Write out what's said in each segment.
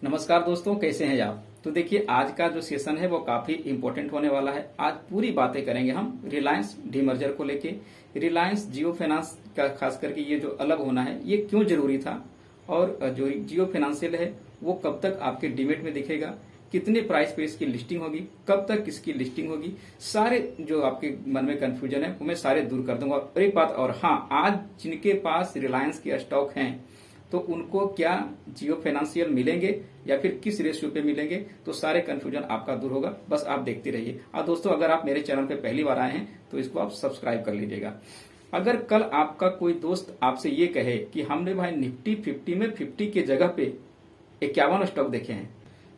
नमस्कार दोस्तों, कैसे हैं आप। तो देखिए, आज का जो सेशन है वो काफी इंपॉर्टेंट होने वाला है। आज पूरी बातें करेंगे हम रिलायंस डीमर्जर को लेके। रिलायंस जियो फाइनेंस का खास करके ये जो अलग होना है ये क्यों जरूरी था, और जो जियो फाइनेंशियल है वो कब तक आपके डीमेट में दिखेगा, कितने प्राइस पे इसकी लिस्टिंग होगी, कब तक इसकी लिस्टिंग होगी, सारे जो आपके मन में कंफ्यूजन है वो मैं सारे दूर कर दूंगा। और एक बात और, हाँ, आज जिनके पास रिलायंस के स्टॉक हैं तो उनको क्या जियो फाइनेंशियल मिलेंगे या फिर किस रेशियो पे मिलेंगे, तो सारे कंफ्यूजन आपका दूर होगा। बस आप देखते रहिए। और दोस्तों, अगर आप मेरे चैनल पे पहली बार आए हैं तो इसको आप सब्सक्राइब कर लीजिएगा। अगर कल आपका कोई दोस्त आपसे ये कहे कि हमने भाई निफ्टी 50 में 50 के जगह पे 51 स्टॉक देखे हैं,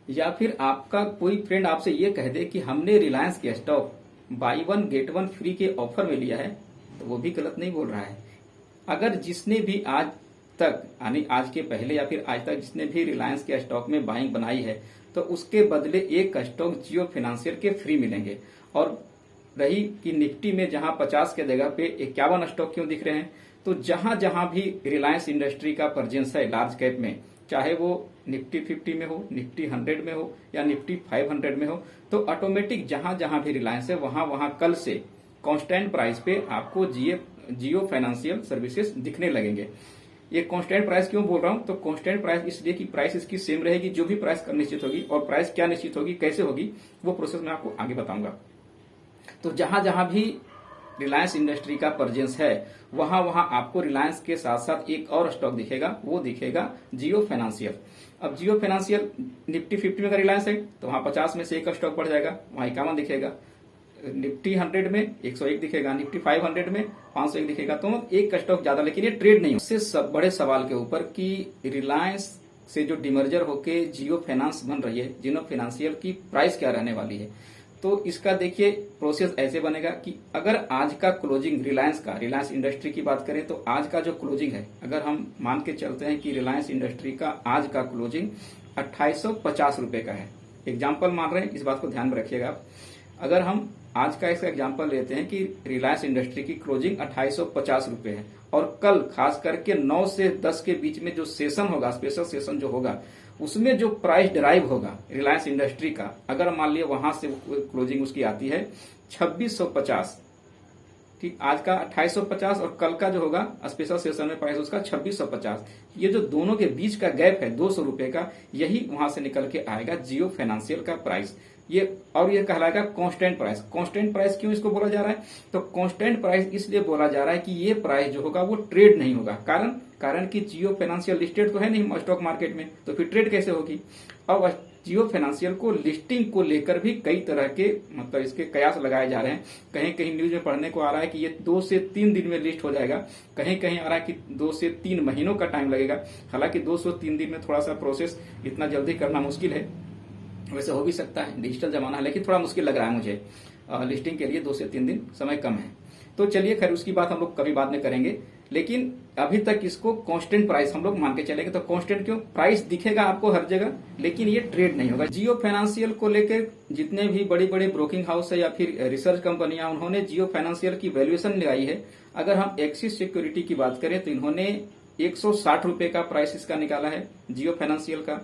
या फिर आपका कोई फ्रेंड आपसे ये कह दे कि हमने रिलायंस के stock by one get one free के ऑफर में लिया है, तो वो भी गलत नहीं बोल रहा है। अगर जिसने भी आज तक, यानी आज के पहले या फिर आज तक जिसने भी रिलायंस के स्टॉक में बाइंग बनाई है, तो उसके बदले एक स्टॉक जियो फाइनेंशियल के फ्री मिलेंगे। और रही कि निफ्टी में जहां 50 के जगह पे 51 स्टॉक क्यों दिख रहे हैं, तो जहां जहां भी रिलायंस इंडस्ट्री का परजेंस है लार्ज कैप में, चाहे वो निफ्टी 50 में हो, निफ्टी 100 में हो या निफ्टी 500 में हो, तो ऑटोमेटिक जहां जहां भी रिलायंस है वहां वहां कल से कांस्टेंट प्राइस पे आपको जियो फाइनेंशियल सर्विसेज दिखने लगेंगे। ये कांस्टेंट प्राइस क्यों बोल रहा हूं, तो कांस्टेंट प्राइस इसलिए कि प्राइस इसकी सेम रहेगी, जो भी प्राइस निश्चित होगी, और प्राइस क्या निश्चित होगी, कैसे होगी, वो प्रोसेस मैं आपको आगे बताऊंगा। तो जहां जहां भी रिलायंस इंडस्ट्री का परजेंस है वहां वहां आपको रिलायंस के साथ साथ एक और स्टॉक दिखेगा, वो दिखेगा जियो फाइनेंशियल। अब जियो फाइनेंशियल निफ्टी 50 में अगर रिलायंस है तो वहां 50 में से एक स्टॉक बढ़ जाएगा, वहां 51 दिखेगा। निफ्टी 100 में 101 दिखेगा, निफ्टी 500 में 501 दिखेगा, तो एक स्टॉक ज्यादा, लेकिन ये ट्रेड नहीं हो। इससे बड़े सवाल के ऊपर कि रिलायंस से जो डिमर्जर होके जियो फाइनेंस बन रही है, जियो फाइनेंशियल की प्राइस क्या रहने वाली है, तो इसका देखिए प्रोसेस ऐसे बनेगा कि अगर आज का क्लोजिंग रिलायंस इंडस्ट्री की बात करें, तो आज का जो क्लोजिंग है, अगर हम मान के चलते हैं कि रिलायंस इंडस्ट्री का आज का क्लोजिंग 2850 रुपए का है, एग्जाम्पल मान रहे हैं, इस बात को ध्यान में रखिएगा आप। अगर हम आज का इसका एग्जांपल लेते हैं कि रिलायंस इंडस्ट्री की क्लोजिंग 2850 रुपए है, और कल खास करके 9 से 10 के बीच में जो सेशन होगा, स्पेशल सेशन जो होगा, उसमें जो प्राइस ड्राइव होगा रिलायंस इंडस्ट्री का, अगर मान लिया वहां से क्लोजिंग उसकी आती है 2650, ठीक, आज का 2850 और कल का जो होगा स्पेशल सेशन में प्राइस उसका 2650, ये जो दोनों के बीच का गैप है 200 रुपए का, यही वहां से निकल के आएगा जियो फाइनेंशियल का प्राइस। ये कहलाएगा कांस्टेंट प्राइस। कांस्टेंट प्राइस क्यों इसको बोला जा रहा है, तो कांस्टेंट प्राइस इसलिए बोला जा रहा है कि ये प्राइस जो होगा वो ट्रेड नहीं होगा। कारण कि जियो फाइनेंशियल लिस्टेड तो है नहीं स्टॉक मार्केट में, तो फिर ट्रेड कैसे होगी। अब जियो फाइनेंशियल को लिस्टिंग को लेकर भी कई तरह के मतलब इसके कयास लगाए जा रहे हैं। कहीं कहीं न्यूज में पढ़ने को आ रहा है कि ये 2 से 3 दिन में लिस्ट हो जाएगा, कहीं कहीं आ रहा है कि 2 से 3 महीनों का टाइम लगेगा। हालांकि 2 से 3 दिन में थोड़ा सा प्रोसेस इतना जल्दी करना मुश्किल है, वैसे हो भी सकता है, डिजिटल जमाना है, लेकिन थोड़ा मुश्किल लग रहा है मुझे। लिस्टिंग के लिए 2 से 3 दिन समय कम है। तो चलिए, खैर उसकी बात हम लोग कभी बाद में करेंगे, लेकिन अभी तक इसको कांस्टेंट प्राइस हम लोग मान के चलेंगे। तो कांस्टेंट क्यों, प्राइस दिखेगा आपको हर जगह, लेकिन ये ट्रेड नहीं होगा। जियो फाइनेंशियल को लेकर जितने भी बड़ी बड़ी ब्रोकिंग हाउस है या फिर रिसर्च कंपनियां, उन्होंने जियो फाइनेंशियल की वैल्यूएशन लगाई है। अगर हम एक्सिस सिक्योरिटी की बात करें तो इन्होंने 160 रुपए का प्राइस इसका निकाला है जियो फाइनेंशियल का।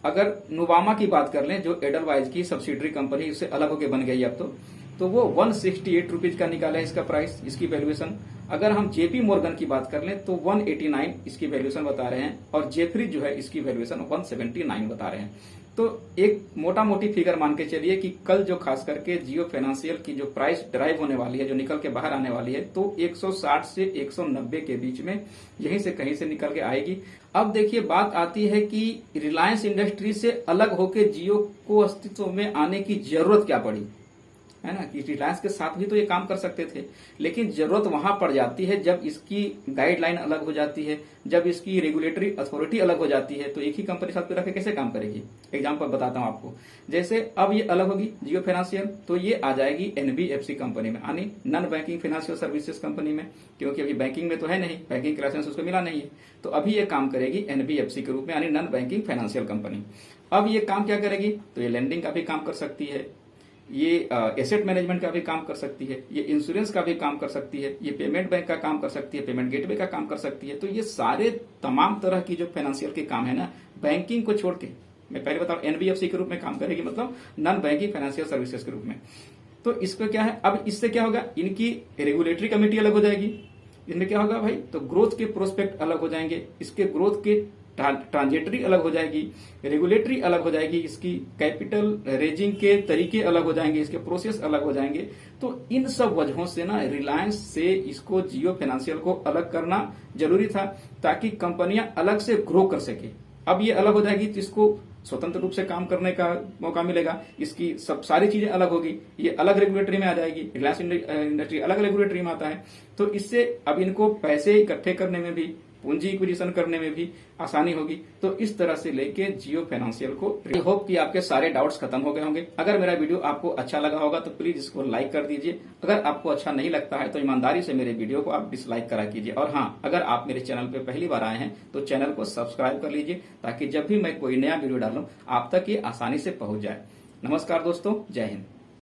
अगर नुवामा की बात कर लें, जो एडलवाइज की सब्सिडरी कंपनी उससे अलग होकर बन गई अब, तो वो 168 रुपीज का निकाला है इसका प्राइस, इसकी वैल्यूएशन। अगर हम जेपी मॉर्गन की बात कर लें तो 189 इसकी वैल्यूएशन बता रहे हैं, और जेफरी जो है इसकी वैल्यूएशन 179 बता रहे हैं। तो एक मोटा मोटी फिगर मान के चलिए कि कल जो खास करके जियो फाइनेंशियल की जो प्राइस ड्राइव होने वाली है, जो निकल के बाहर आने वाली है, तो 160 से 190 के बीच में यहीं से कहीं से निकल के आएगी। अब देखिए, बात आती है कि रिलायंस इंडस्ट्री से अलग होकर जियो को अस्तित्व में आने की जरूरत क्या पड़ी, है ना, कि रिलायंस के साथ भी तो ये काम कर सकते थे, लेकिन जरूरत वहां पड़ जाती है जब इसकी गाइडलाइन अलग हो जाती है, जब इसकी रेगुलेटरी अथॉरिटी अलग हो जाती है, तो एक ही कंपनी साथ में रख के कैसे काम करेगी। एग्जांपल बताता हूं आपको, जैसे अब ये अलग होगी जियो फाइनेंशियल, तो ये आ जाएगी एनबीएफसी कंपनी में, यानी non banking financial services company में, क्योंकि अभी बैंकिंग में तो है नहीं, बैंकिंग का लाइसेंस उसको मिला नहीं है, तो अभी ये काम करेगी एनबीएफसी के रूप में, यानी नॉन बैंकिंग फाइनेंशियल कंपनी। अब ये काम क्या करेगी, तो ये लैंडिंग का भी काम कर सकती है, ये एसेट मैनेजमेंट का भी काम कर सकती है, ये इंश्योरेंस का भी काम कर सकती है, ये पेमेंट बैंक का काम कर सकती है, पेमेंट गेटवे का काम कर सकती है। तो ये सारे तमाम तरह की जो फाइनेंशियल के काम है ना, बैंकिंग को छोड़ के मैं पहले बता एनबीएफसी के रूप में काम करेगी, मतलब नॉन बैंकिंग फाइनेंशियल सर्विसेज के रूप में। तो इसका क्या है, अब इससे क्या होगा, इनकी रेगुलेटरी कमेटी अलग हो जाएगी। इनमें क्या होगा भाई, तो ग्रोथ के प्रोस्पेक्ट अलग हो जाएंगे, इसके ग्रोथ के ट्रांजेक्टरी अलग हो जाएगी, रेगुलेटरी अलग हो जाएगी, इसकी कैपिटल रेजिंग के तरीके अलग हो जाएंगे, इसके प्रोसेस अलग हो जाएंगे। तो इन सब वजहों से ना रिलायंस से इसको जियो फाइनेंशियल को अलग करना जरूरी था, ताकि कंपनियां अलग से ग्रो कर सके। अब ये अलग हो जाएगी तो इसको स्वतंत्र रूप से काम करने का मौका मिलेगा, इसकी सब सारी चीजें अलग होगी, ये अलग रेगुलेटरी में आ जाएगी, रिलायंस इंडस्ट्री अलग रेगुलेटरी में आता है। तो इससे अब इनको पैसे इकट्ठे करने में भी, पूंजी एक्विजिशन करने में भी आसानी होगी। तो इस तरह से लेके जियो फाइनेंशियल को, आई होप कि आपके सारे डाउट्स खत्म हो गए होंगे। अगर मेरा वीडियो आपको अच्छा लगा होगा तो प्लीज इसको लाइक कर दीजिए। अगर आपको अच्छा नहीं लगता है तो ईमानदारी से मेरे वीडियो को आप डिसलाइक करा कीजिए। और हाँ, अगर आप मेरे चैनल पे पहली बार आए हैं तो चैनल को सब्सक्राइब कर लीजिए, ताकि जब भी मैं कोई नया वीडियो डालूं आप तक ये आसानी से पहुंच जाए। नमस्कार दोस्तों, जय हिंद।